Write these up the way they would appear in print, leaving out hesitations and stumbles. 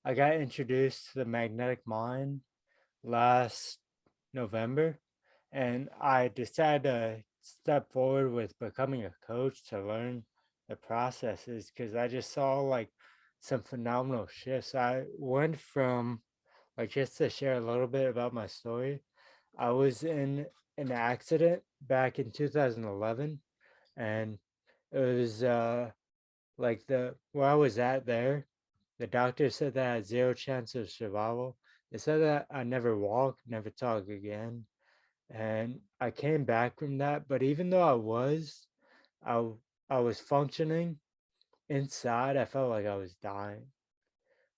I got introduced to the magnetic mind last November, and I decided to step forward with becoming a coach to learn the processes because I just saw like some phenomenal shifts. I went from, like, just to share a little bit about my story, I was in an accident back in 2011, and it was like the where I was at there, the doctor said that I had zero chance of survival. They said that I never walk, never talk again. And I came back from that, but even though I I was functioning inside, I felt like I was dying.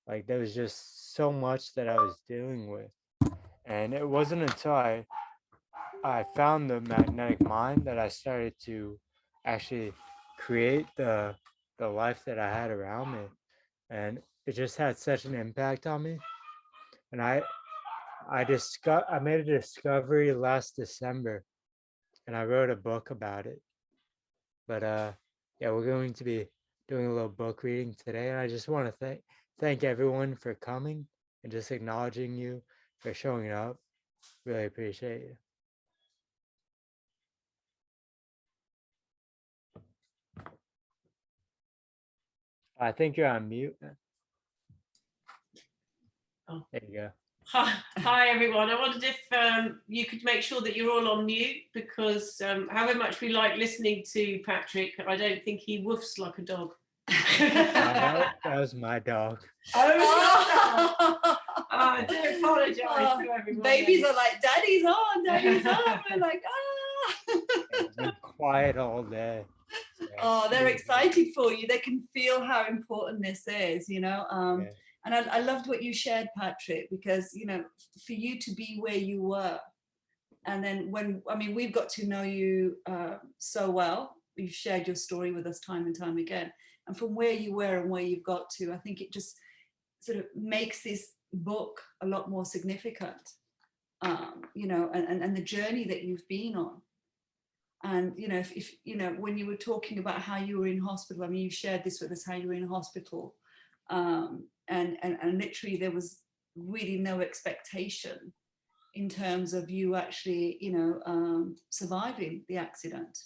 Like there was just so much that I was dealing with. And it wasn't until I found the magnetic mind that I started to actually create the life that I had around me. And it just had such an impact on me. And I made a discovery last December, and I wrote a book about it. But yeah, we're going to be doing a little book reading today, and I just want to thank everyone for coming and just acknowledging you for showing up. Really appreciate you. I think you're on mute. Oh. There you go. Hi everyone. I wondered if you could make sure that you're all on mute, because however much we like listening to Patrick, I don't think he woofs like a dog. That was my dog. I do apologise to everyone. Babies are like, daddy's on, daddy's on. We're like, It's been quiet all day. So oh, they're excited for you. They can feel how important this is, you know. yeah. And I loved what you shared, Patrick, because, you know, for you to be where you were, and then we've got to know you so well. You've shared your story with us time and time again. And from where you were and where you've got to, I think it just sort of makes this book a lot more significant, you know, and the journey that you've been on. And, you know, if you know, when you were talking about how you were in hospital, I mean, you shared this with us, how you were in hospital. And literally there was really no expectation in terms of you actually, you know, surviving the accident,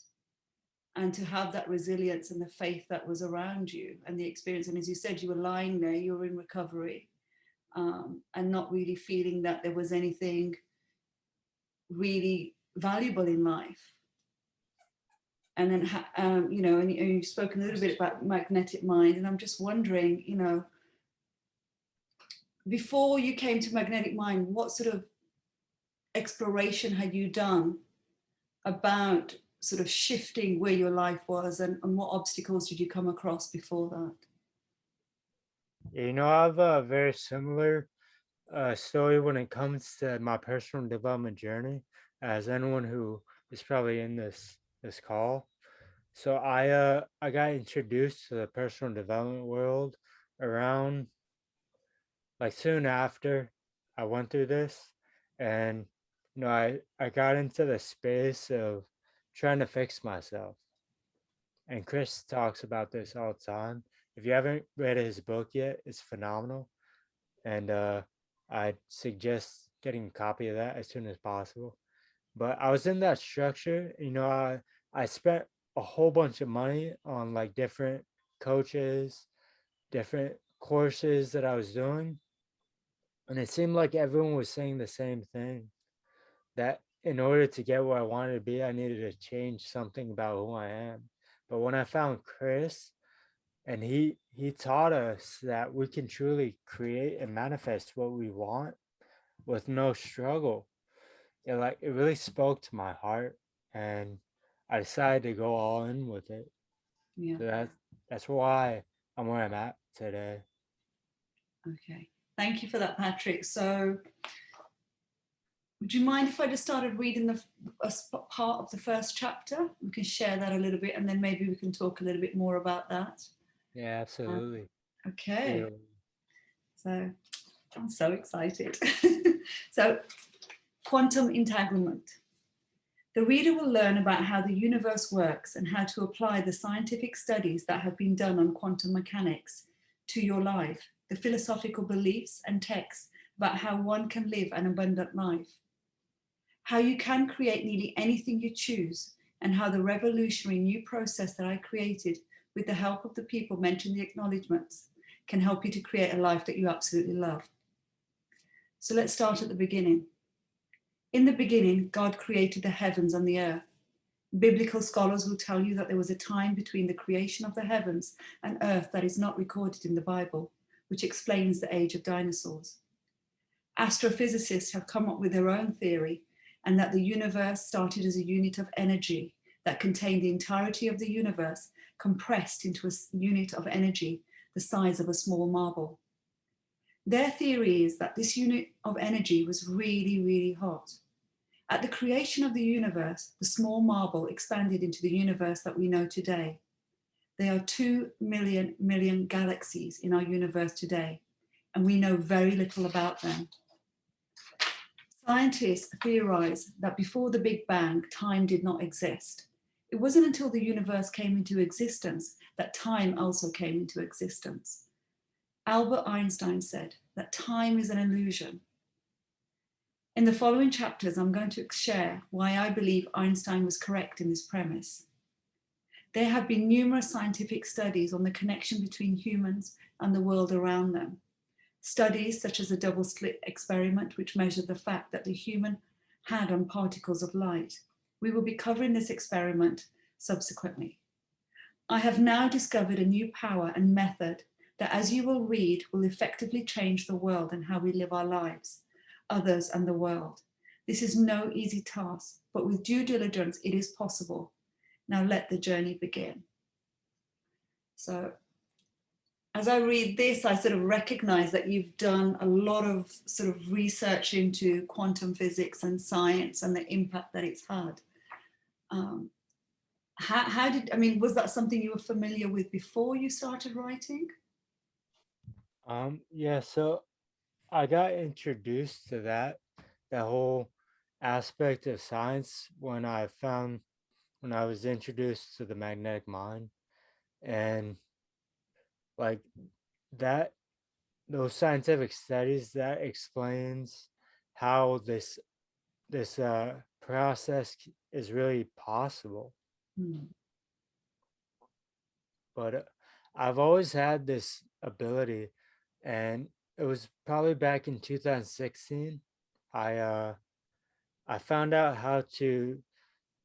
and to have that resilience and the faith that was around you and the experience. And as you said, you were lying there, you were in recovery, and not really feeling that there was anything really valuable in life. And then, you know, and you've spoken a little bit about magnetic mind, and I'm just wondering, you know, before you came to magnetic mind, what sort of exploration had you done about sort of shifting where your life was, and what obstacles did you come across before that? You know, I have a very similar story when it comes to my personal development journey, as anyone who is probably in this call. So I got introduced to the personal development world around, like, soon after I went through this. And you know, I got into the space of trying to fix myself. And Chris talks about this all the time. If you haven't read his book yet, it's phenomenal. And I suggest getting a copy of that as soon as possible. But I was in that structure, you know, I spent a whole bunch of money on like different coaches, different courses that I was doing. And it seemed like everyone was saying the same thing, that in order to get where I wanted to be, I needed to change something about who I am. But when I found Chris, and he taught us that we can truly create and manifest what we want with no struggle. It really spoke to my heart, and I decided to go all in with it. Yeah. So that's why I'm where I'm at today. Okay, thank you for that, Patrick. So would you mind if I just started reading a part of the first chapter? We can share that a little bit, and then maybe we can talk a little bit more about that. Yeah, absolutely. Okay. Yeah. So I'm so excited. So, quantum entanglement. The reader will learn about how the universe works and how to apply the scientific studies that have been done on quantum mechanics to your life the philosophical beliefs and texts about how one can live an abundant life, how you can create nearly anything you choose, and how the revolutionary new process that I created with the help of the people mentioned in the acknowledgements can help you to create a life that you absolutely love. So let's start at the beginning. In the beginning, God created the heavens and the earth. Biblical scholars will tell you that there was a time between the creation of the heavens and earth that is not recorded in the Bible, which explains the age of dinosaurs. Astrophysicists have come up with their own theory, and that the universe started as a unit of energy that contained the entirety of the universe compressed into a unit of energy the size of a small marble. Their theory is that this unit of energy was really, really hot. At the creation of the universe, the small marble expanded into the universe that we know today. There are 2 million galaxies in our universe today, and we know very little about them. Scientists theorize that before the Big Bang, time did not exist. It wasn't until the universe came into existence that time also came into existence. Albert Einstein said that time is an illusion. In the following chapters, I'm going to share why I believe Einstein was correct in this premise. There have been numerous scientific studies on the connection between humans and the world around them. Studies such as the double slit experiment, which measured the fact that the human had on particles of light. We will be covering this experiment subsequently. I have now discovered a new power and method that, as you will read, will effectively change the world and how we live our lives, others and the world. This is no easy task, but with due diligence, it is possible. Now let the journey begin. So, as I read this, I sort of recognize that you've done a lot of sort of research into quantum physics and science and the impact that it's had. Was that something you were familiar with before you started writing? Yeah, so I got introduced to that whole aspect of science when I was introduced to the magnetic mind, and like that those scientific studies that explains how this process is really possible. But I've always had this ability, and it was probably back in 2016. I found out how to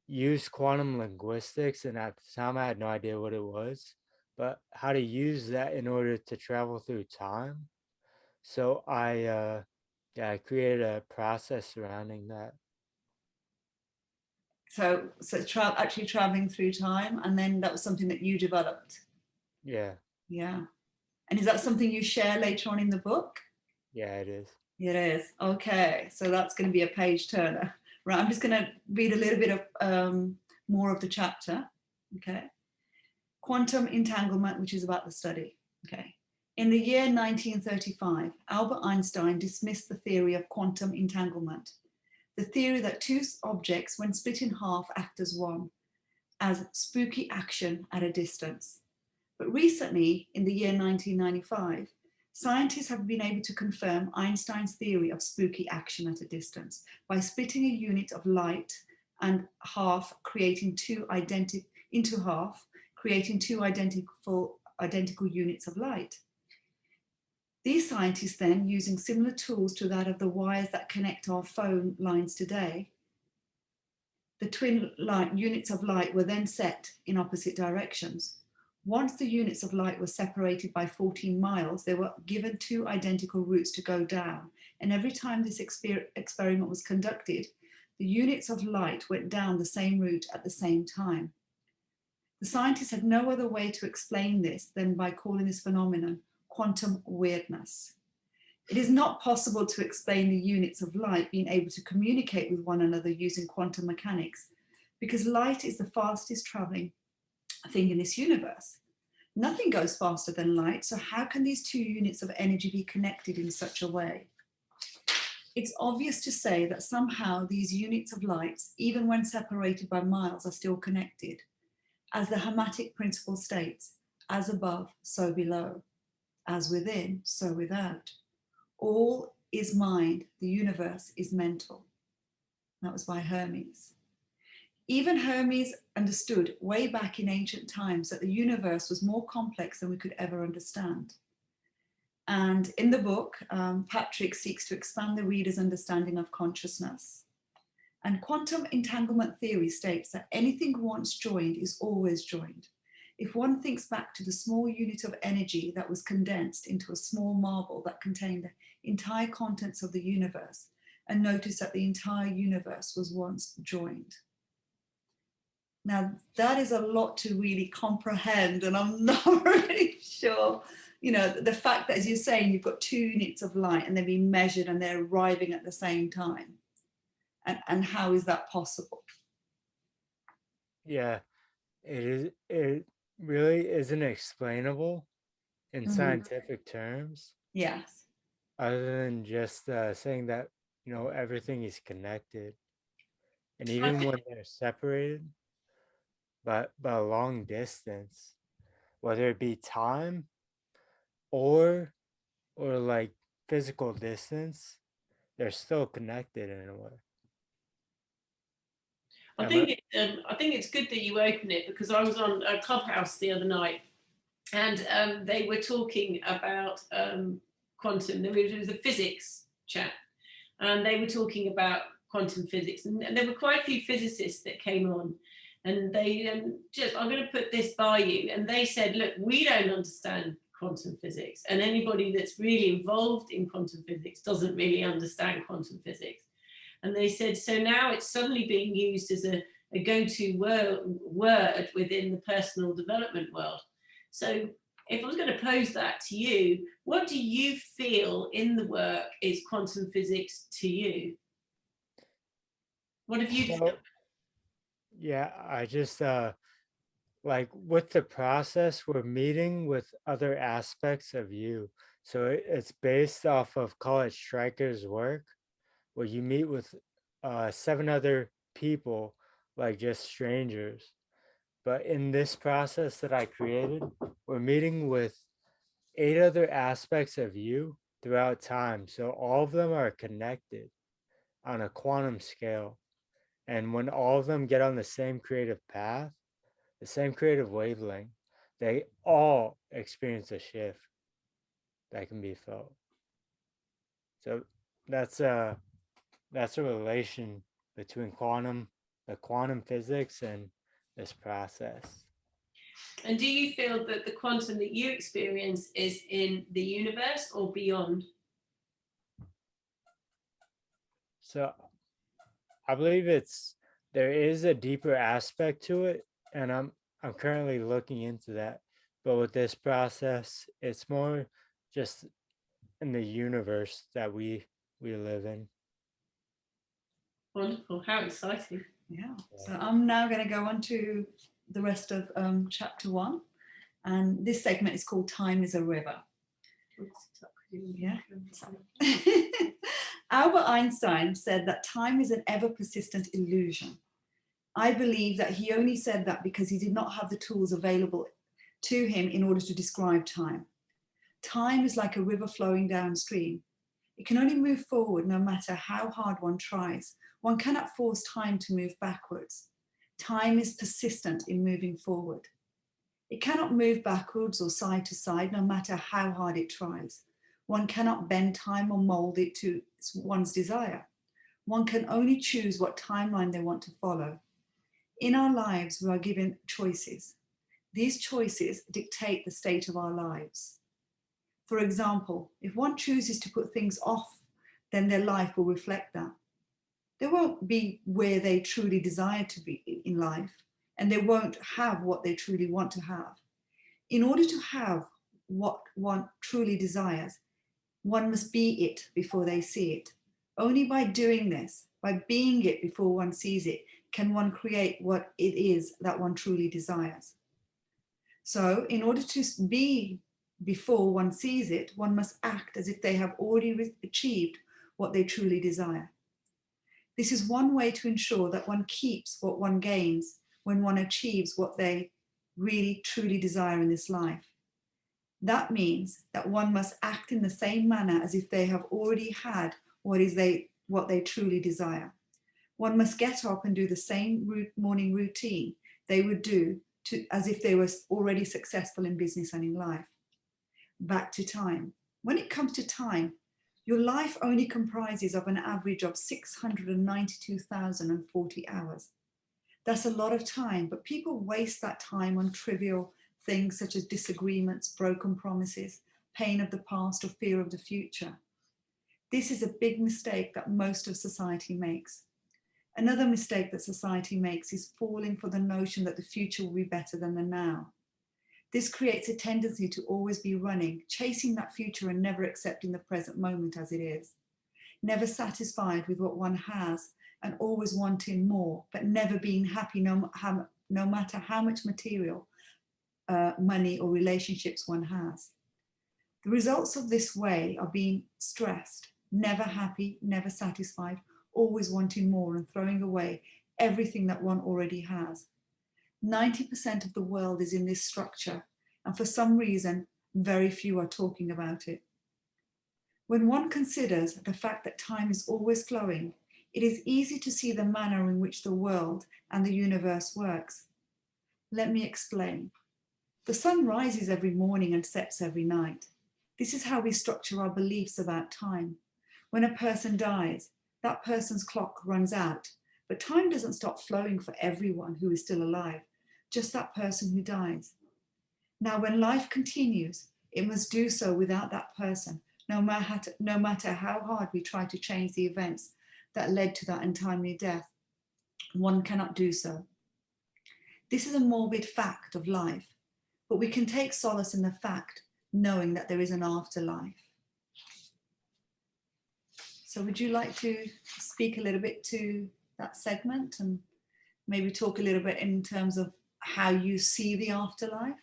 use quantum linguistics, and at the time I had no idea what it was, but how to use that in order to travel through time. So I created a process surrounding that. So actually traveling through time, and then that was something that you developed. Yeah. Yeah. And is that something you share later on in the book? Yeah, it is. It is. Okay. So that's going to be a page turner. Right. I'm just going to read a little bit of more of the chapter. Okay. Quantum entanglement, which is about the study. Okay. In the year 1935, Albert Einstein dismissed the theory of quantum entanglement, the theory that two objects, when split in half, act as one, as spooky action at a distance. But recently, in the year 1995, scientists have been able to confirm Einstein's theory of spooky action at a distance by splitting a unit of light and half, creating two identical units of light. These scientists then, using similar tools to that of the wires that connect our phone lines today, the twin units of light were then set in opposite directions. Once the units of light were separated by 14 miles, they were given two identical routes to go down. And every time this experiment was conducted, the units of light went down the same route at the same time. The scientists had no other way to explain this than by calling this phenomenon quantum weirdness. It is not possible to explain the units of light being able to communicate with one another using quantum mechanics, because light is the fastest traveling thing in this universe. Nothing goes faster than light, so how can these two units of energy be connected in such a way? It's obvious to say that somehow these units of light, even when separated by miles, are still connected, as the Hermetic principle states, as above, so below. As within, so without. All is mind, the universe is mental. That was by Hermes. Even Hermes understood way back in ancient times that the universe was more complex than we could ever understand. And in the book, Patrick seeks to expand the reader's understanding of consciousness. And quantum entanglement theory states that anything once joined is always joined. If one thinks back to the small unit of energy that was condensed into a small marble that contained the entire contents of the universe, and notice that the entire universe was once joined. Now, that is a lot to really comprehend, and I'm not really sure, you know, the fact that, as you're saying, you've got two units of light and they're being measured and they're arriving at the same time. And how is that possible? Yeah, it really isn't explainable in scientific terms, Yes. other than just saying that, you know, everything is connected. And I even think when they're separated by a long distance, whether it be time or like physical distance, they're still connected in a way. I think it's good that you open it, because I was on a Clubhouse the other night, and they were talking about quantum. There was a physics chat, and they were talking about quantum physics, and there were quite a few physicists that came on, and they just, I'm going to put this by you, and they said, look, we don't understand quantum physics, and anybody that's really involved in quantum physics doesn't really understand quantum physics. And they said, so now it's suddenly being used as a go-to word within the personal development world. So if I was going to pose that to you, what do you feel in the work is quantum physics to you? What have you discovered? Yeah, I just like with the process, we're meeting with other aspects of you. So it's based off of College Striker's work, where you meet with 7 other people, like just strangers. But in this process that I created, we're meeting with 8 other aspects of you throughout time. So all of them are connected on a quantum scale. And when all of them get on the same creative path, the same creative wavelength, they all experience a shift that can be felt. So that's a relation between the quantum physics and this process. And do you feel that the quantum that you experience is in the universe or beyond? So I believe there is a deeper aspect to it, and I'm currently looking into that. But with this process, it's more just in the universe that we live in. Wonderful, how exciting. Yeah. So I'm now going to go on to the rest of chapter 1. And this segment is called Time is a River. Yeah. Albert Einstein said that time is an ever-persistent illusion. I believe that he only said that because he did not have the tools available to him in order to describe time. Time is like a river flowing downstream. It can only move forward no matter how hard one tries. One cannot force time to move backwards. Time is persistent in moving forward. It cannot move backwards or side to side no matter how hard it tries. One cannot bend time or mold it to one's desire. One can only choose what timeline they want to follow. In our lives, we are given choices. These choices dictate the state of our lives. For example, if one chooses to put things off, then their life will reflect that. They won't be where they truly desire to be in life, and they won't have what they truly want to have. In order to have what one truly desires, one must be it before they see it. Only by doing this, by being it before one sees it, can one create what it is that one truly desires. So in order to be before one sees it, one must act as if they have already achieved what they truly desire. This is one way to ensure that one keeps what one gains when one achieves what they really truly desire in this life. That means that one must act in the same manner as if they have already had what they truly desire. One must get up and do the same morning routine they would do as if they were already successful in business and in life. Back to time. When it comes to time, your life only comprises of an average of 692,040 hours. That's a lot of time, but people waste that time on trivial things such as disagreements, broken promises, pain of the past, or fear of the future. This is a big mistake that most of society makes. Another mistake that society makes is falling for the notion that the future will be better than the now. This creates a tendency to always be running, chasing that future and never accepting the present moment as it is. Never satisfied with what one has and always wanting more, but never being happy no matter how much material, money or relationships one has. The results of this way are being stressed, never happy, never satisfied, always wanting more and throwing away everything that one already has. 90% of the world is in this structure, and for some reason, very few are talking about it. When one considers the fact that time is always flowing, it is easy to see the manner in which the world and the universe works. Let me explain. The sun rises every morning and sets every night. This is how we structure our beliefs about time. When a person dies, that person's clock runs out, but time doesn't stop flowing for everyone who is still alive, just that person who dies. Now, when life continues, it must do so without that person, no matter how hard we try to change the events that led to that untimely death. One cannot do so. This is a morbid fact of life, but we can take solace in the fact knowing that there is an afterlife. So would you like to speak a little bit to that segment and maybe talk a little bit in terms of how you see the afterlife?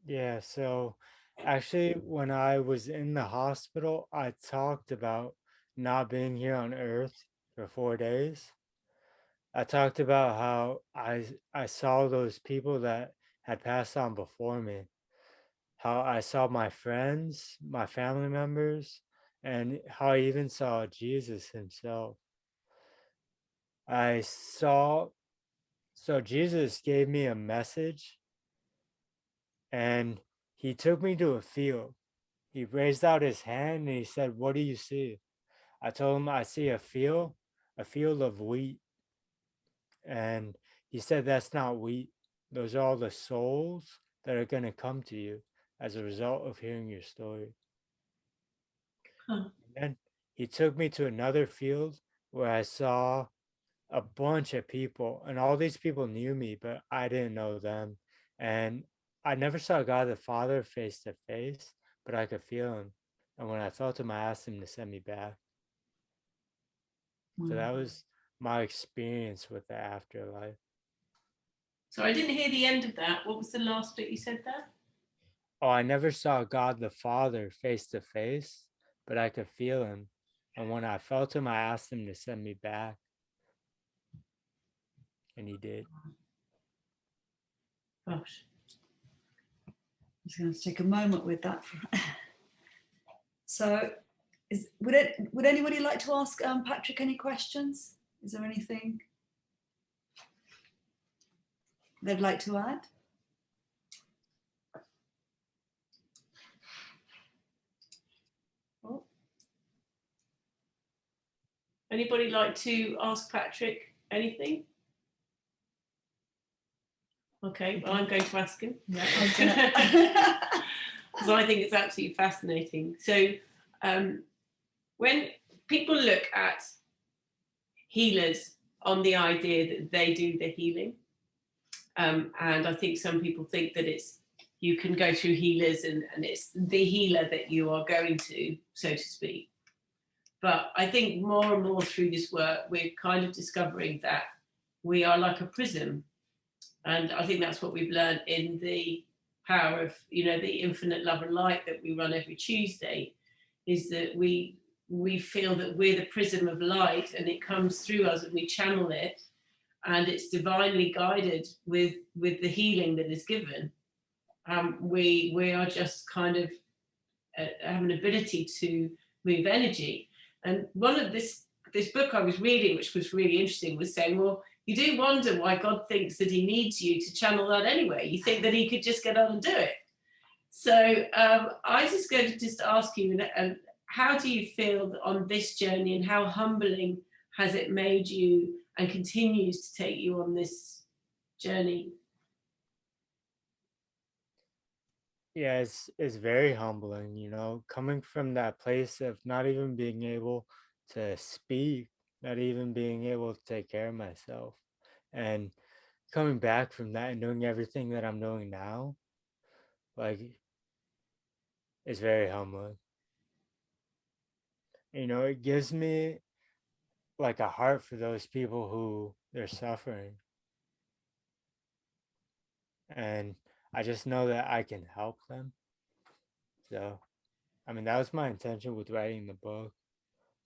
Yeah, so actually, when I was in the hospital, I talked about not being here on Earth for 4 days. I talked about how I saw those people that had passed on before me, how I saw my friends, my family members, and how I even saw Jesus himself. I saw, so Jesus gave me a message, and he took me to a field. He raised out his hand and he said, "What do you see?" I told him, "I see a field of wheat." And he said, "That's not wheat. Those are all the souls that are going to come to you as a result of hearing your story." Huh. And then he took me to another field where I saw a bunch of people, and all these people knew me, but I didn't know them. And I never saw God the Father face to face, but I could feel him. And when I felt him, I asked him to send me back. So that was my experience with the afterlife. So I didn't hear the end of that. What was the last bit you said there? Oh, I never saw God the Father face to face, but I could feel him. And when I felt him, I asked him to send me back. And he did. Gosh. I'm just going to take a moment with that. So would anybody like to ask Patrick any questions? Is there anything they'd like to add? Oh. Anybody like to ask Patrick anything? Okay, well, I'm going to ask him. Yeah, Because I think it's absolutely fascinating. So when people look at healers on the idea that they do the healing, and I think some people think that it's you can go through healers and it's the healer that you are going to, so to speak. But I think more and more through this work, we're kind of discovering that we are like a prism. And I think that's what we've learned in the power of, the infinite love and light that we run every Tuesday, is that we feel that we're the prism of light and it comes through us and we channel it and it's divinely guided with the healing that is given. we are just kind of have an ability to move energy. And one of this book I was reading, which was really interesting, was saying, well, you do wonder why God thinks that he needs you to channel that anyway. You think that he could just get on and do it. So I was just going to just ask you, how do you feel on this journey, and how humbling has it made you and continues to take you on this journey? Yeah, it's very humbling, you know, coming from that place of not even being able to speak, not even being able to take care of myself, and coming back from that and doing everything that I'm doing now, like, it's very humbling. You know, it gives me like a heart for those people who they're suffering, and I just know that I can help them. So, I mean, that was my intention with writing the book.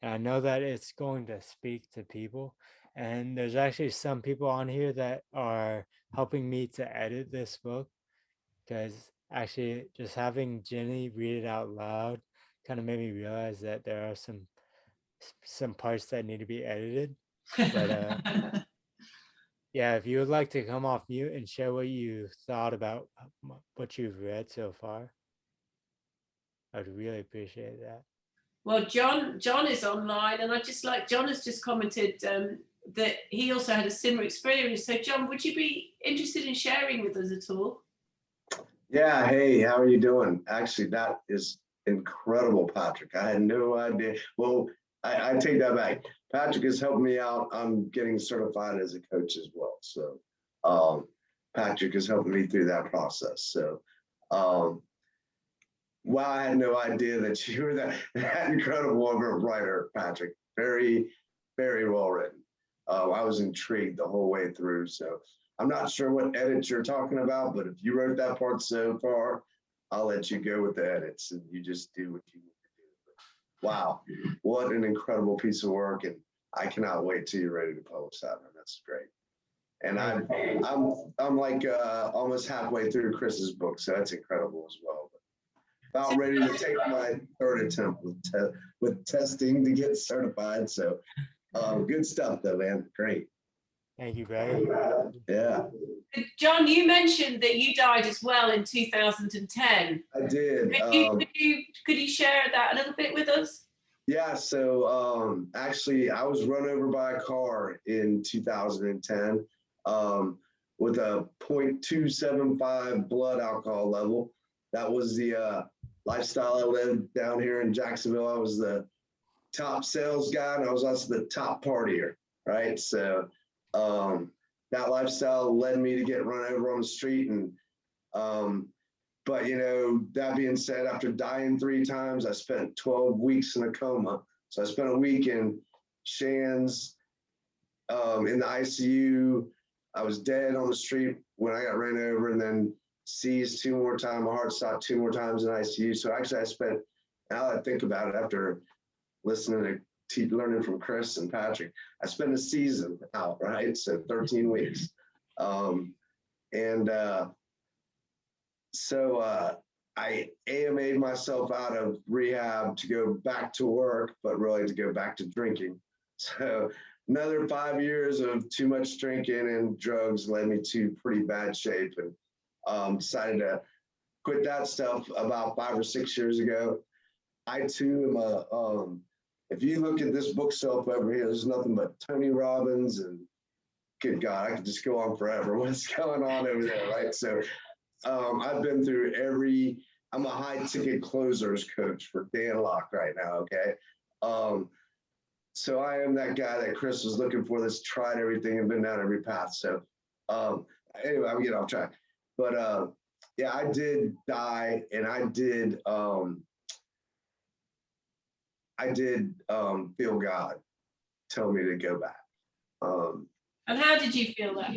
And I know that it's going to speak to people. And there's actually some people on here that are helping me to edit this book, because actually just having Jenny read it out loud kind of made me realize that there are some parts that need to be edited. But yeah, if you would like to come off mute and share what you thought about what you've read so far, I'd really appreciate that. Well, John is online, and John has just commented that he also had a similar experience. So, John, would you be interested in sharing with us at all? Yeah, hey, how are you doing? Actually, that is incredible, Patrick. I had no idea. Well, I take that back. Patrick has helped me out. I'm getting certified as a coach as well. So Patrick has helped me through that process. So wow, I had no idea that you were that incredible of a writer, Patrick. Very, very well written. I was intrigued the whole way through. So I'm not sure what edits you're talking about, but if you wrote that part so far, I'll let you go with the edits and you just do what you need to do. But wow, what an incredible piece of work. And I cannot wait till you're ready to publish that one. That's great. And I'm like almost halfway through Chris's book, so that's incredible as well. About ready to take my third attempt with testing to get certified. So good stuff though, man. Great. Thank you, brother. Yeah. John, you mentioned that you died as well in 2010. I did. Could you share that a little bit with us? Yeah, so actually I was run over by a car in 2010 with a 0.275 blood alcohol level. That was the lifestyle I lived down here in Jacksonville. I was the top sales guy, and I was also the top partier, right? So that lifestyle led me to get run over on the street. And but you know, that being said, after dying 3 times, I spent 12 weeks in a coma. So I spent a week in Shands in the ICU. I was dead on the street when I got ran over, and then seized 2 more times. My heart stopped 2 more times in ICU. So actually I spent, now that I think about it, after listening to learning from Chris and Patrick, I spent a season out, right? So 13 weeks. So I AMA'd myself out of rehab to go back to work, but really to go back to drinking. So another 5 years of too much drinking and drugs led me to pretty bad shape, and decided to quit that stuff about 5 or 6 years ago. I too am if you look at this bookshelf over here, there's nothing but Tony Robbins and good God, I could just go on forever. What's going on over there, right? So I've been through I'm a high ticket closers coach for Dan Locke right now, okay? So I am that guy that Chris was looking for, that's tried everything and been down every path. So anyway, I'm getting off track. But yeah, I did die, and I did feel God tell me to go back. And how did you feel that?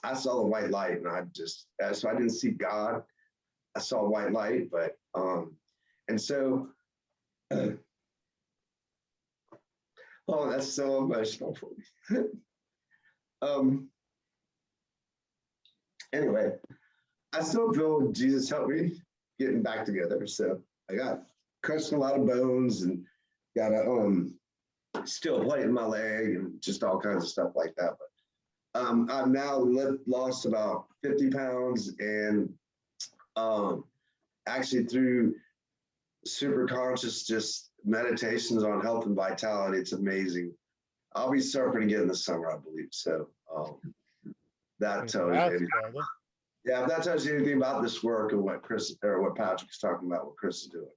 I saw the white light, and so I didn't see God. I saw white light, but and so oh, that's so emotional for me. Anyway, I still feel Jesus helped me getting back together. So I got crushed a lot of bones and got a still plate in my leg and just all kinds of stuff like that. But I've now lost about 50 pounds and actually through super conscious just meditations on health and vitality, it's amazing. I'll be surfing again this summer, I believe. So that tells you. Yeah, if that tells you anything about this work and what what Patrick's talking about, what Chris is doing.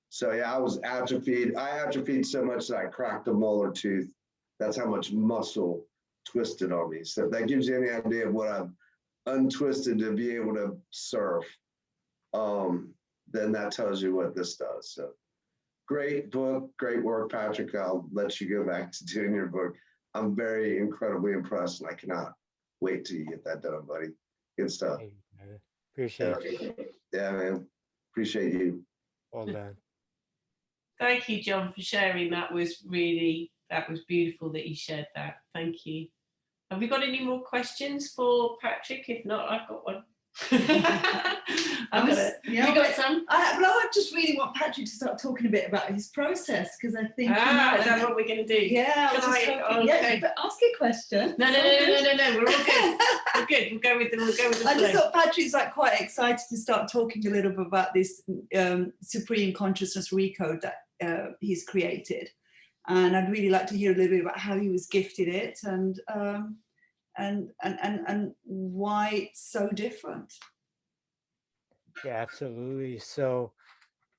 So yeah, I was atrophied. I atrophied so much that I cracked a molar tooth. That's how much muscle twisted on me. So if that gives you any idea of what I've untwisted to be able to surf, then that tells you what this does. So great book, great work, Patrick. I'll let you go back to doing your book. I'm very incredibly impressed, and I cannot wait till you get that done, buddy. Good stuff. Appreciate you. Yeah, man. Appreciate you. Well done. Thank you, John, for sharing. That was beautiful that you shared that. Thank you. Have we got any more questions for Patrick? If not, I've got one. You got some? I just really want Patrick to start talking a bit about his process, because I think. Is that what we're going to do? Yeah. Okay. But ask a question. No. We're all good. We're good. We'll go with the I just thought Patrick's quite excited to start talking a little bit about this Supreme Consciousness Recode that he's created, and I'd really like to hear a little bit about how he was gifted it and why it's so different. Yeah, absolutely. So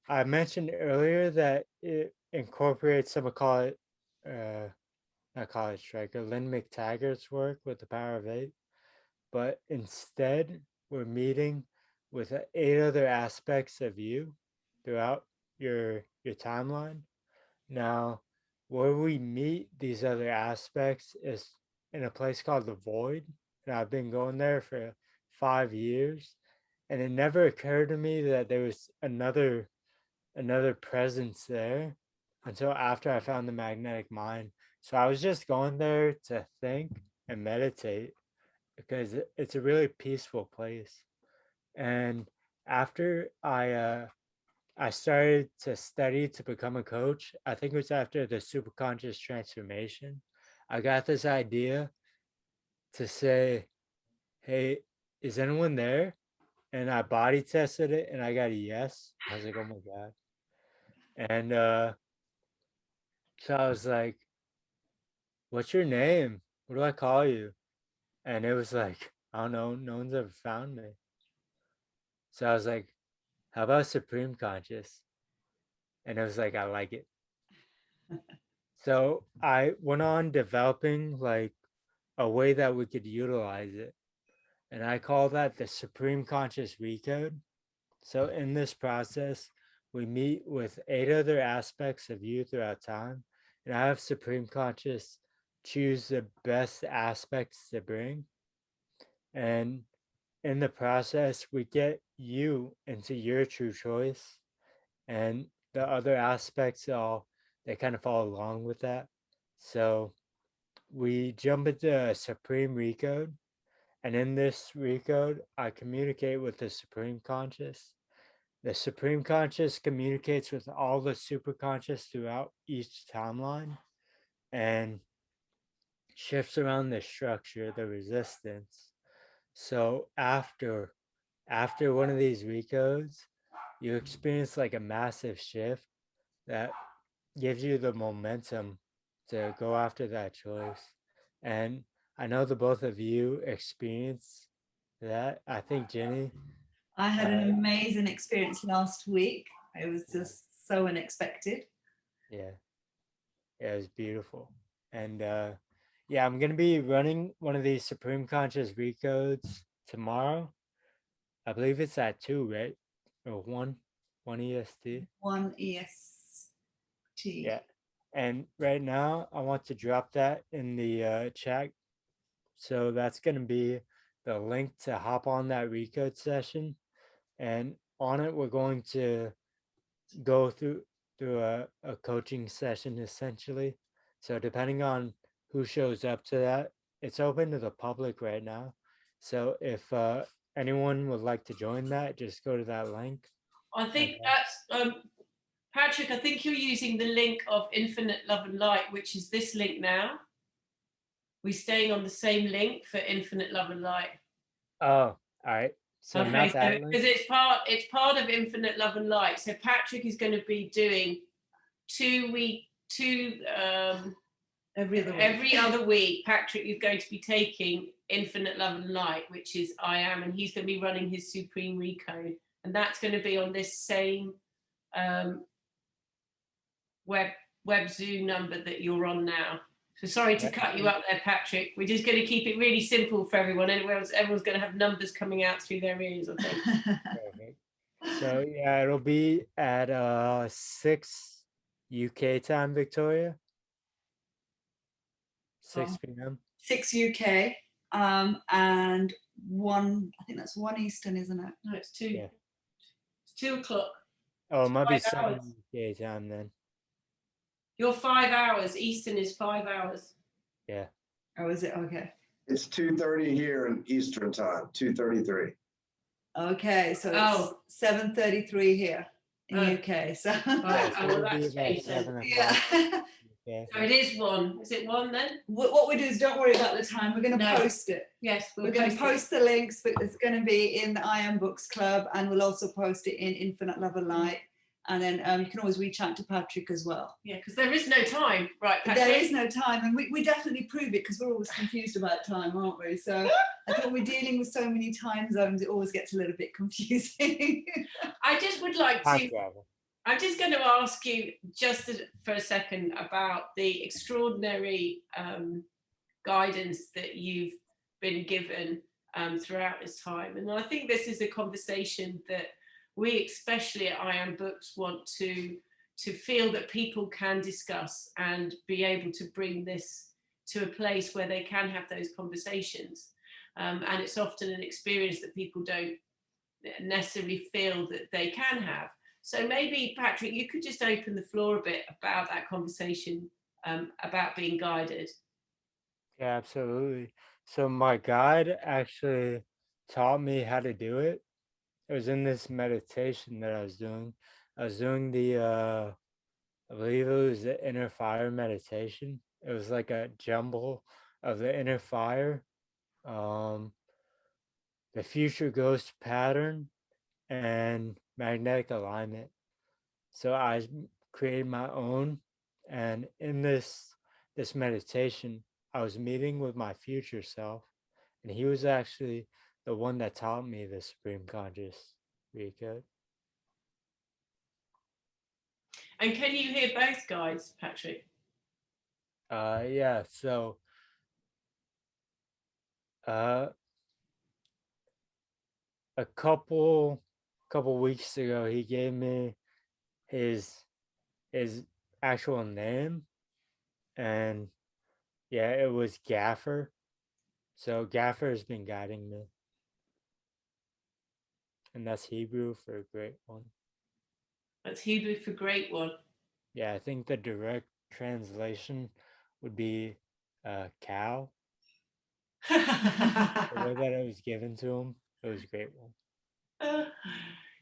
I mentioned earlier that it incorporates some of not College Striker, Lynn McTaggart's work with the Power of Eight, but instead we're meeting with 8 other aspects of you throughout your timeline. Now, where we meet these other aspects is in a place called the Void, and I've been going there for 5 years, and it never occurred to me that there was another presence there until after I found the magnetic mind. So I was just going there to think and meditate because it's a really peaceful place. And after I started to study to become a coach, I think it was after the superconscious transformation, I got this idea to say, hey, is anyone there? And I body tested it and I got a yes. I was like, oh my God. And so I was like, what's your name? What do I call you? And it was like, I don't know, no one's ever found me. So I was like, how about Supreme Conscious? And it was like, I like it. So I went on developing like a way that we could utilize it. And I call that the Supreme Conscious Recode. So in this process, we meet with 8 other aspects of you throughout time. And I have Supreme Conscious choose the best aspects to bring. And in the process, we get you into your true choice. And the other aspects they kind of follow along with that. So we jump into Supreme Recode. And in this recode, I communicate with the Supreme Conscious. The Supreme Conscious communicates with all the superconscious throughout each timeline and shifts around the structure, the resistance. So after one of these recodes, you experience like a massive shift that gives you the momentum to go after that choice. And I know the both of you experience that. I think Jenny. I had an amazing experience last week. It was just so unexpected. Yeah, it was beautiful. And yeah, I'm gonna be running one of these Supreme Conscious recodes tomorrow. I believe it's at 2, right? Or 1 EST. 1 EST. Yeah. And right now, I want to drop that in the chat. So that's going to be the link to hop on that Recode session. And on it, we're going to go through a coaching session, essentially. So depending on who shows up to that, it's open to the public right now. So if anyone would like to join that, just go to that link. I think that's Patrick. I think you're using the link of Infinite Love and Light, which is this link now. We're staying on the same link for Infinite Love and Light. Oh, all right. So Okay, not so that link. because it's part of Infinite Love and Light. So Patrick is going to be doing two every other week. Patrick is going to be taking Infinite Love and Light, which is I Am, and he's going to be running his Supreme Recode, and that's going to be on this same web Zoom number that you're on now. So sorry to cut you up there, Patrick. We're just going to keep it really simple for everyone. Everyone's going to have numbers coming out through their ears, I think. Perfect. So yeah, it'll be at 6 UK time, Victoria. 6 p.m. 6 UK, and 1, I think that's 1 Eastern, isn't it? No, it's 2. Yeah. It's 2 o'clock. Oh, it might be 5 hours. 7 UK time then. You're 5 hours. Eastern is 5 hours. Yeah. Oh, is it? Okay. It's 2:30 here in Eastern time, 2:33. Okay, so it's 7:33 here in Oh. UK. So Right. So Oh, well, it'll be that's about changed then. 7 o'clock. yeah. Yeah. So it is 1. Is it 1 then? What we do is don't worry about the time. We're going to No. post it. Yes, We're going to post the links, but it's going to be in the I Am Books Club, and we'll also post it in Infinite Love and Light. And then you can always reach out to Patrick as well. Yeah, because there is no time, right, Patrick? There is no time, and we definitely prove it because we're always confused about time, aren't we? So I think we're dealing with so many time zones, it always gets a little bit confusing. I just would like Time to. travel. I'm just going to ask you for a second about the extraordinary guidance that you've been given throughout this time. And I think this is a conversation that we, especially at I Am Books, want to feel that people can discuss and be able to bring this to a place where they can have those conversations. And it's often an experience that people don't necessarily feel that they can have. So maybe, Patrick, you could just open the floor a bit about that conversation about being guided. Yeah, absolutely. So my guide actually taught me how to do it. It was in this meditation that I was doing. I was doing I believe it was the inner fire meditation. It was like a jumble of the inner fire, um, the future ghost pattern, and magnetic alignment. So I created my own, and in this meditation, I was meeting with my future self, and he was actually the one that taught me the supreme conscious Recode. And can you hear both guides, Patrick? Yeah. So, uh, a couple weeks ago, he gave me his his actual name, and yeah, it was Gaffer. So Gaffer has been guiding me, and that's Hebrew for a great one. That's Hebrew for great one. Yeah, I think the direct translation would be cow. The way that it was given to him, it was a great one.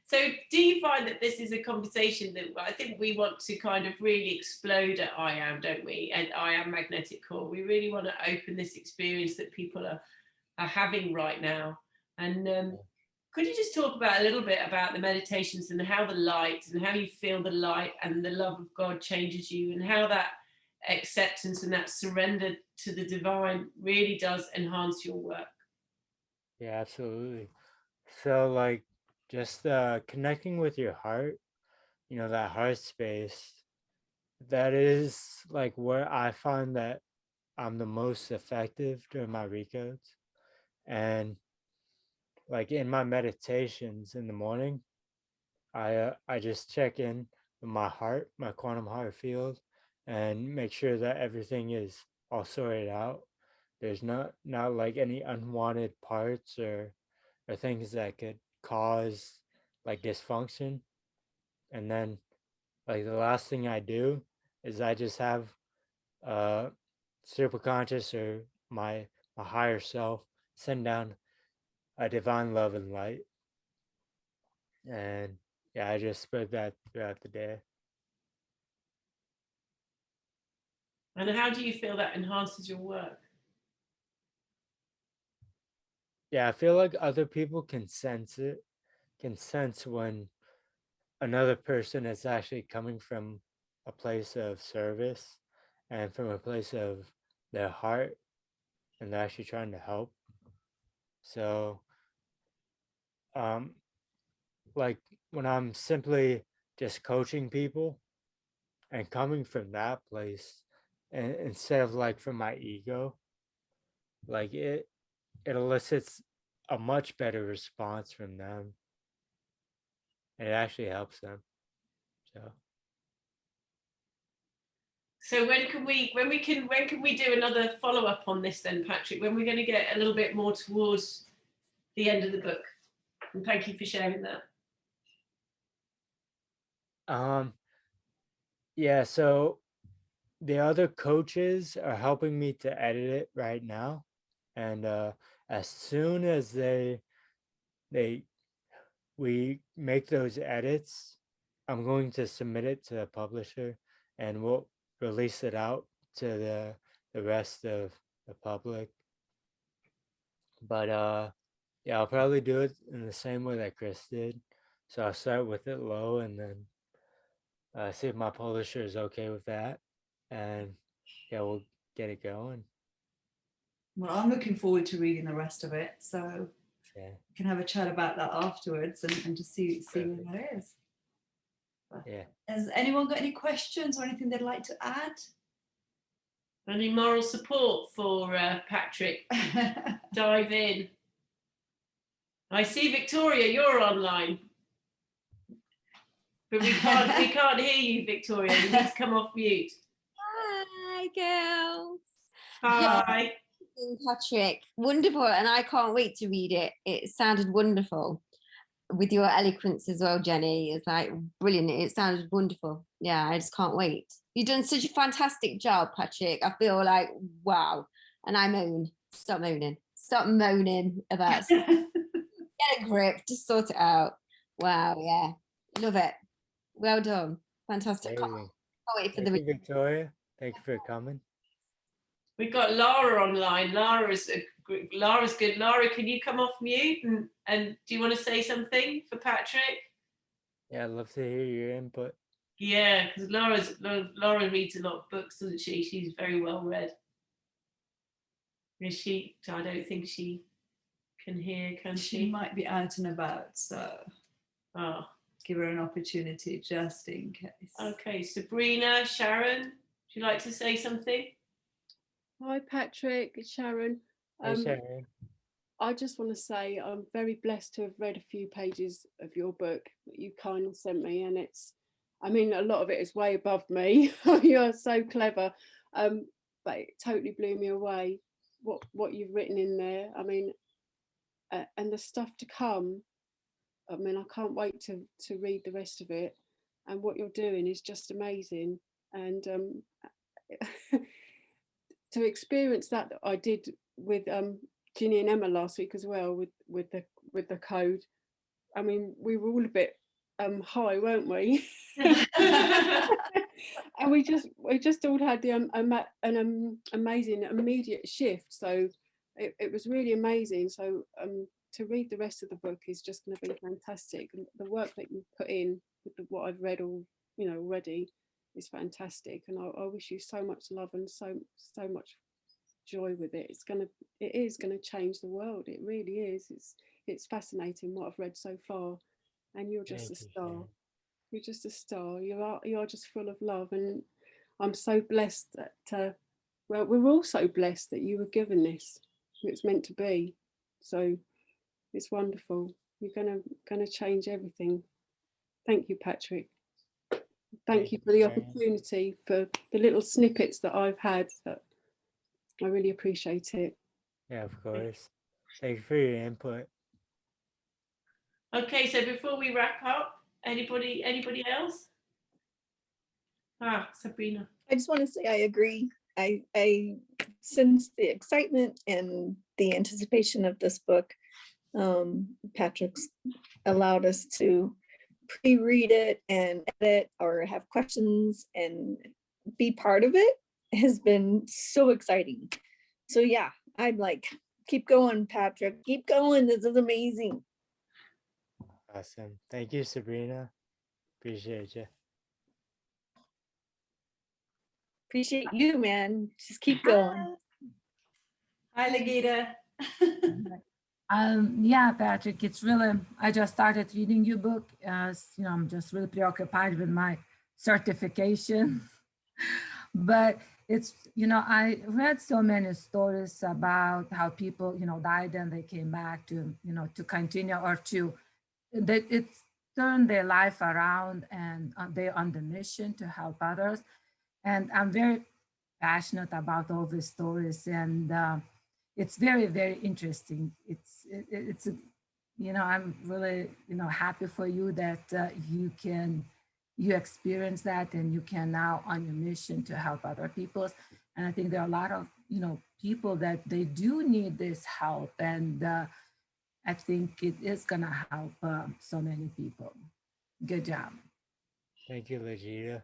So do you find that this is a conversation that I think we want to kind of really explode at I Am, don't we? And I Am Magneticor. We really want to open this experience that people are having right now. And could you just talk about a little bit about the meditations and how the light and how you feel the light and the love of God changes you, and how that acceptance and that surrender to the divine really does enhance your work? Yeah, absolutely. So like just connecting with your heart, that heart space, that is like where I find that I'm the most effective during my recodes. And like in my meditations in the morning, I just check in with my heart, my quantum heart field, and make sure that everything is all sorted out. There's not like any unwanted parts or things that could cause like dysfunction. And then like the last thing I do is I just have superconscious or my higher self send down a divine love and light. And yeah, I just spread that throughout the day. And how do you feel that enhances your work? Yeah, I feel like other people can sense it, can sense when another person is actually coming from a place of service and from a place of their heart, and they're actually trying to help. So, um, like when I'm simply just coaching people and coming from that place, and instead of like from my ego, like it elicits a much better response from them, and it actually helps them. So when can we do another follow-up on this then, Patrick? When we're going to get a little bit more towards the end of the book? And thank you for sharing that. Yeah, so the other coaches are helping me to edit it right now, and as soon as we make those edits, I'm going to submit it to the publisher, and we'll release it out to the rest of the public. But yeah, I'll probably do it in the same way that Chris did. So I'll start with it low, and then see if my publisher is okay with that, and yeah, we'll get it going. Well, I'm looking forward to reading the rest of it, so Yeah. we can have a chat about that afterwards and just see where that is. But Yeah. has anyone got any questions or anything they'd like to add? Any moral support for Patrick? Dive in. I see Victoria, you're online. But we can't hear you, Victoria. You need to come off mute. Hi, girls. Hi. Patrick, wonderful, and I can't wait to read it. It sounded wonderful with your eloquence as well, Jenny. It's like brilliant. It sounded wonderful. Yeah, I just can't wait. You've done such a fantastic job, Patrick. I feel like wow. And I moan. Stop moaning. Stop moaning about stuff. Get a grip. Just sort it out. Wow. Yeah. Love it. Well done. Fantastic. Can't wait for Thank you, Victoria. Thank you for coming. We've got Laura online. Laura's good. Laura, can you come off mute? And do you want to say something for Patrick? Yeah, I'd love to hear your input. Yeah, because Laura reads a lot of books, doesn't she? She's very well read. Is she? I don't think she can hear, can she? She might be out and about, so give her an opportunity just in case. Okay, Sabrina, Sharon, would you like to say something? Hi, Patrick, it's Sharon. Hey, Sharon. I just want to say I'm very blessed to have read a few pages of your book that you kindly sent me, and I mean, a lot of it is way above me. You're so clever, but it totally blew me away what you've written in there. I mean, and the stuff to come. I mean, I can't wait to read the rest of it, and what you're doing is just amazing. And to experience that I did with Ginny and Emma last week as well with the Recode. I mean, we were all a bit high, weren't we? And we just all had an amazing immediate shift. So it was really amazing. So to read the rest of the book is just going to be fantastic. And the work that you put in with what I've read already is fantastic. And I wish you so much love and so much joy with it. It is gonna change the world. It really is. It's fascinating what I've read so far, and you're just a star. You're just a star. You are just full of love, and I'm so blessed that well, we're all so blessed that you were given this. It's meant to be. So it's wonderful. You're gonna change everything. Thank you, Patrick. Thank you for the opportunity, for the little snippets that I've had. I really appreciate it. Yeah, of course. Thank you for your input. Okay, so before we wrap up, anybody else? Sabrina. I just want to say I agree. I sense the excitement and the anticipation of this book, Patrick's allowed us to pre-read it and edit or have questions and be part of it has been so exciting. So yeah, I'm like, keep going, Patrick. Keep going. This is amazing. Awesome. Thank you, Sabrina. Appreciate you. Appreciate you, man. Just keep going. Hi, Legita. Yeah, Patrick, it's really, I just started reading your book. I'm just really preoccupied with my certification. But it's, I read so many stories about how people, died and they came back to, to continue or to, that it's turned their life around and they're on the mission to help others. And I'm very passionate about all these stories, and it's very, very interesting. It's I'm really happy for you that you experience that, and you can now on your mission to help other people. And I think there are a lot of people that they do need this help, and I think it is gonna help so many people. Good job. Thank you, Legita.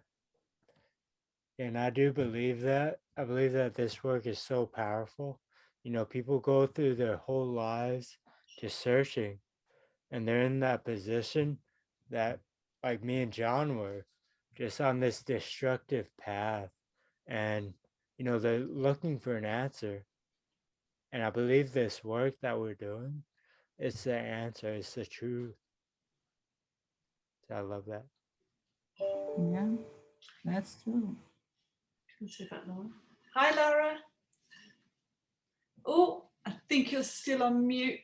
And I do believe that. I believe that this work is so powerful. People go through their whole lives just searching, and they're in that position that, like me and John were, just on this destructive path. And, they're looking for an answer. And I believe this work that we're doing, it's the answer, it's the truth. So I love that. Yeah, that's true. Hi, Laura. Oh, I think you're still on mute.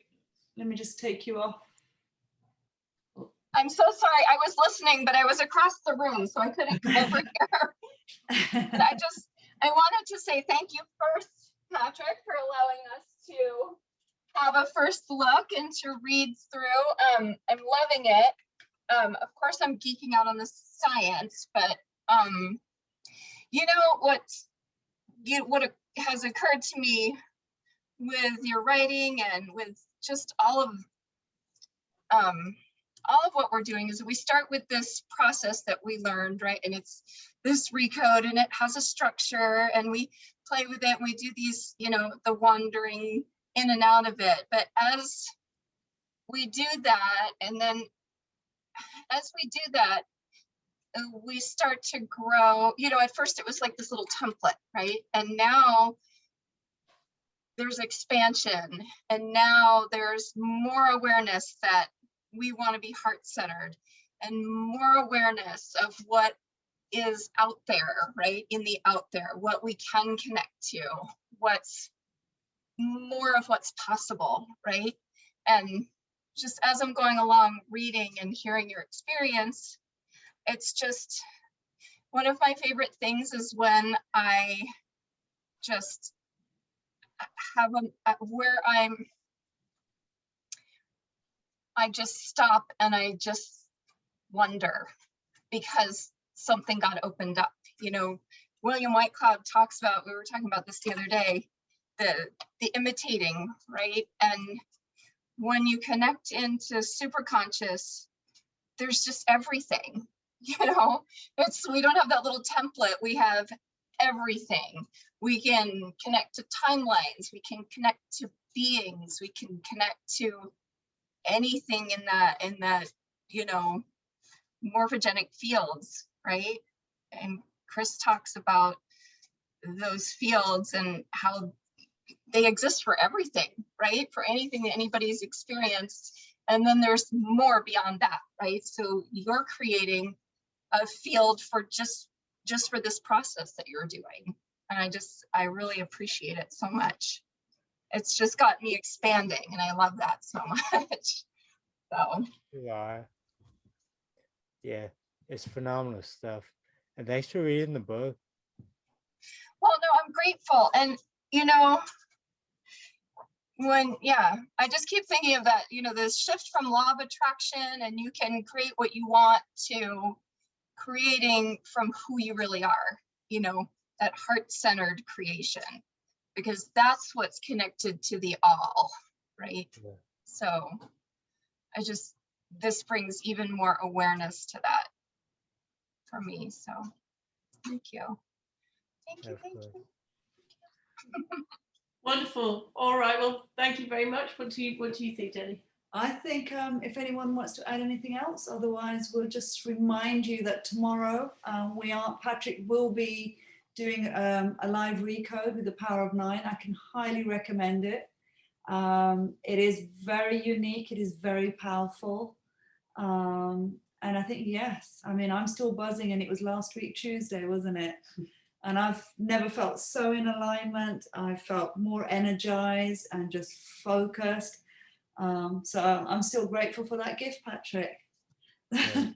Let me just take you off. I'm so sorry. I was listening, but I was across the room, so I couldn't come over here. But I wanted to say thank you first, Patrick, for allowing us to have a first look and to read through. I'm loving it. Of course, I'm geeking out on the science, but what has occurred to me with your writing and with just all of what we're doing is we start with this process that we learned, right? And it's this Recode, and it has a structure, and we play with it, and we do these, the wandering in and out of it. But as we do that, and then as we do that, we start to grow. At first it was like this little template, right? And now there's expansion, and now there's more awareness that we want to be heart-centered, and more awareness of what is out there, right? In the out there, what we can connect to, what's more of what's possible, right? And just as I'm going along reading and hearing your experience, it's just one of my favorite things is when I just have where I just stop and I just wonder because something got opened up. William Whitecloud talks about, we were talking about this the other day, the imitating, right? And when you connect into superconscious, there's just everything, we don't have that little template, we have everything. We can connect to timelines, we can connect to beings, we can connect to anything in that morphogenic fields, right? And Chris talks about those fields and how they exist for everything, right? For anything that anybody's experienced. And then there's more beyond that, right? So you're creating a field for just for this process that you're doing. And I really appreciate it so much. It's just got me expanding, and I love that so much. So yeah, it's phenomenal stuff. And thanks for reading the book. Well, no, I'm grateful. And I just keep thinking of that, this shift from law of attraction, and you can create what you want, to creating from who you really are, that heart-centered creation, because that's what's connected to the all, right? Yeah. So this brings even more awareness to that for me. So thank you. Thank you. Wonderful. All right. Well, thank you very much. What do you think, Jenny? I think if anyone wants to add anything else, otherwise we'll just remind you that tomorrow Patrick will be doing a live Recode with the Power of Nine. I can highly recommend it. It is very unique. It is very powerful. And I think, yes, I mean, I'm still buzzing, and it was last week, Tuesday, wasn't it? And I've never felt so in alignment. I felt more energized and just focused. So I'm still grateful for that gift, Patrick. That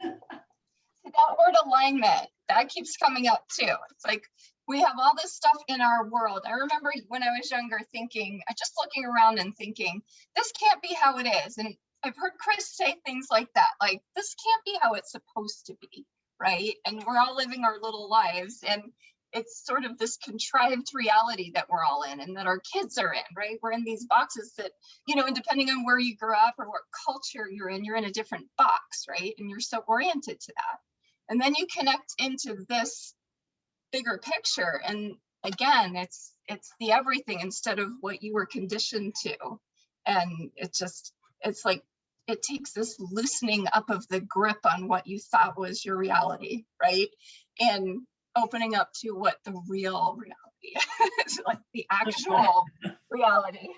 word alignment, that keeps coming up too. It's like we have all this stuff in our world. I remember when I was younger thinking, just looking around and thinking, this can't be how it is. And I've heard Chris say things like that, like, this can't be how it's supposed to be, right? And we're all living our little lives, and it's sort of this contrived reality that we're all in, and that our kids are in, right? We're in these boxes that, and depending on where you grew up or what culture you're in a different box, right? And you're so oriented to that. And then you connect into this bigger picture, and again, it's the everything instead of what you were conditioned to. And it's like it takes this loosening up of the grip on what you thought was your reality, right? And opening up to what the real reality is, like the actual reality.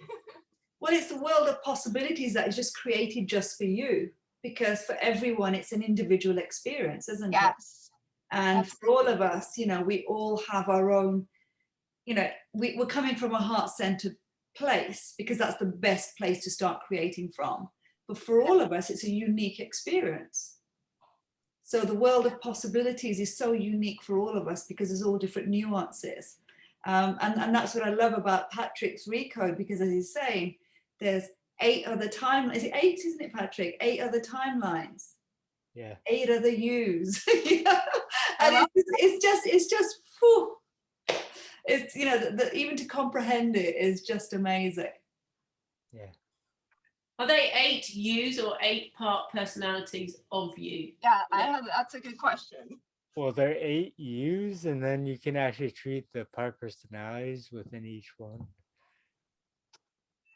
Well, it's the world of possibilities that is just created just for you, because for everyone it's an individual experience, isn't it? Yes. And for all of us, we all have our own, we're coming from a heart-centered place because that's the best place to start creating from. But for all of us, it's a unique experience. So the world of possibilities is so unique for all of us because there's all different nuances. And that's what I love about Patrick's Recode, because as he's saying, there's 8 other timelines. Is it 8, isn't it, Patrick? 8 other timelines. Yeah. 8 other yous. And it's just, whew, it's, even to comprehend it is just amazing. Yeah. Are they 8 yous or 8-part personalities of you? Yeah, that's a good question. Well, there are 8 yous, and then you can actually treat the part personalities within each one.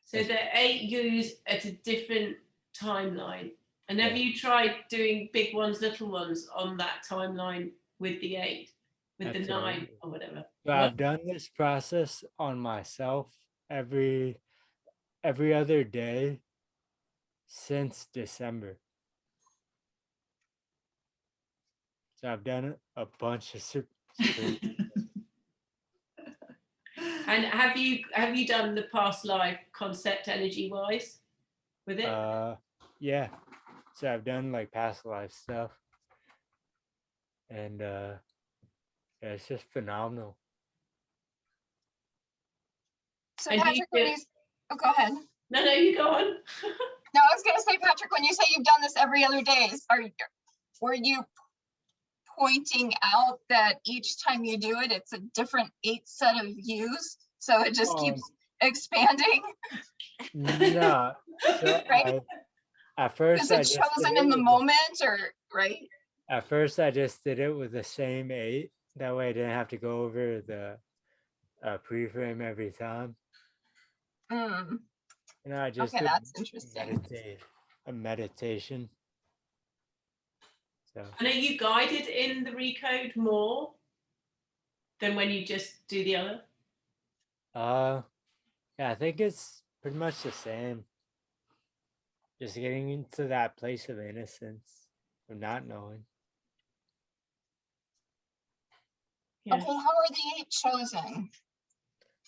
So there are 8 yous at a different timeline. And have you tried doing big ones, little ones on that timeline with the 8, with the 9 or whatever? So I've done this process on myself every other day since December. So I've done a bunch of And have you done the past life concept energy wise with it? Yeah. So I've done like past life stuff, and it's just phenomenal. So Patrick, go ahead. No, you go on. No, I was going to say, Patrick, when you say you've done this every other day, were you pointing out that each time you do it, it's a different 8 set of views, so it just keeps expanding? No. So right? At first, is it chosen in the moment, or right? At first, I just did it with the same 8. That way, I didn't have to go over the pre-frame every time. I just did that's interesting. a meditation. So. And are you guided in the Recode more than when you just do the other? Yeah, I think it's pretty much the same. Just getting into that place of innocence, of not knowing. Yeah. Okay, how are the 8 chosen?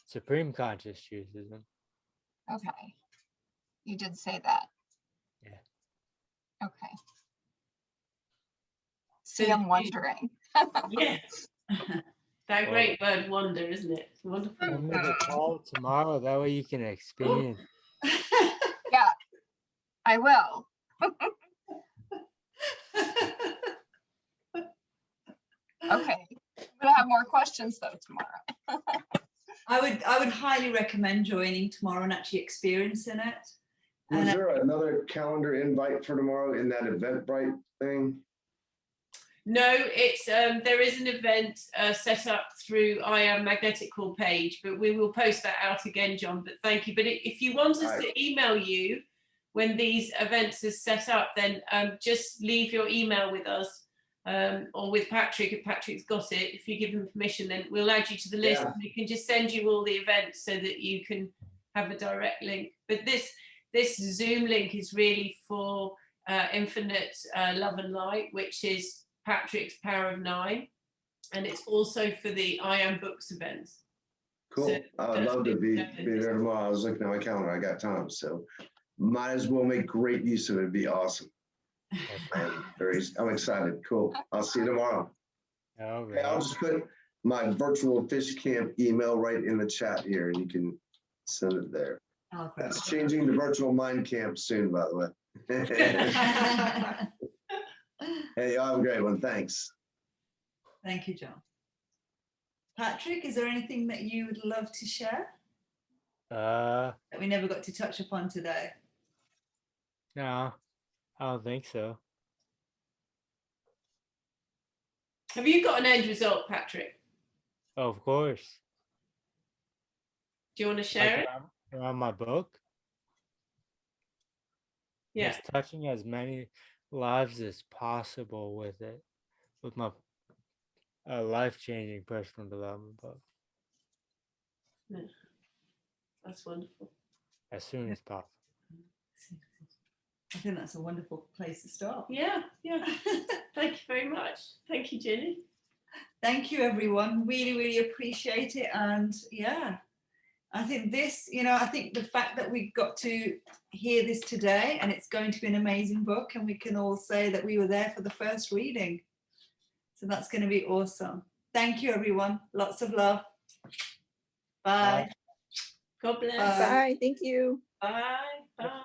Supreme Conscious chooses them. Okay. You did say that. Yeah. Okay. See, I'm wondering. Yeah. That great word, wonder, isn't it? It's wonderful. Come to the call tomorrow. That way you can experience. Yeah, I will. Okay. I'm gonna have more questions though tomorrow. I would highly recommend joining tomorrow and actually experiencing it. Was there another calendar invite for tomorrow in that Eventbrite thing? No, it's there is an event set up through I Am Magneticor page, but we will post that out again, John. But thank you. But if you want us to email you when these events are set up, then just leave your email with us or with Patrick if Patrick's got it. If you give him permission, then we'll add you to the list. Yeah. And we can just send you all the events so that you can have a direct link. But this Zoom link is really for Infinite Love and Light, which is Patrick's Power of 9, and it's also for the I Am Books events. Cool. So I would love to be there tomorrow. I was looking at my calendar. I got time, so might as well make great use of it. It'd be awesome. I'm excited. Cool. I'll see you tomorrow. Okay, I'll just put my virtual fish camp email right in the chat here, and you can send it there. Oh, That's changing to virtual mind camp soon, by the way. Hey, y'all have a great one. Thanks. Thank you, John. Patrick, is there anything that you would love to share that we never got to touch upon today? No, I don't think so. Have you got an end result, Patrick? Of course. Do you want to share it? Around my book? Yeah. Just touching as many lives as possible with it, with my life-changing personal development book. Yeah. That's wonderful. As soon as possible. I think that's a wonderful place to start. Yeah. Thank you very much. Thank you, Jenny. Thank you, everyone. Really, really appreciate it. And yeah, I think this, I think the fact that we got to hear this today, and it's going to be an amazing book, and we can all say that we were there for the first reading. So that's going to be awesome. Thank you, everyone. Lots of love. Bye. God bless. Bye. Thank you. Bye. Bye.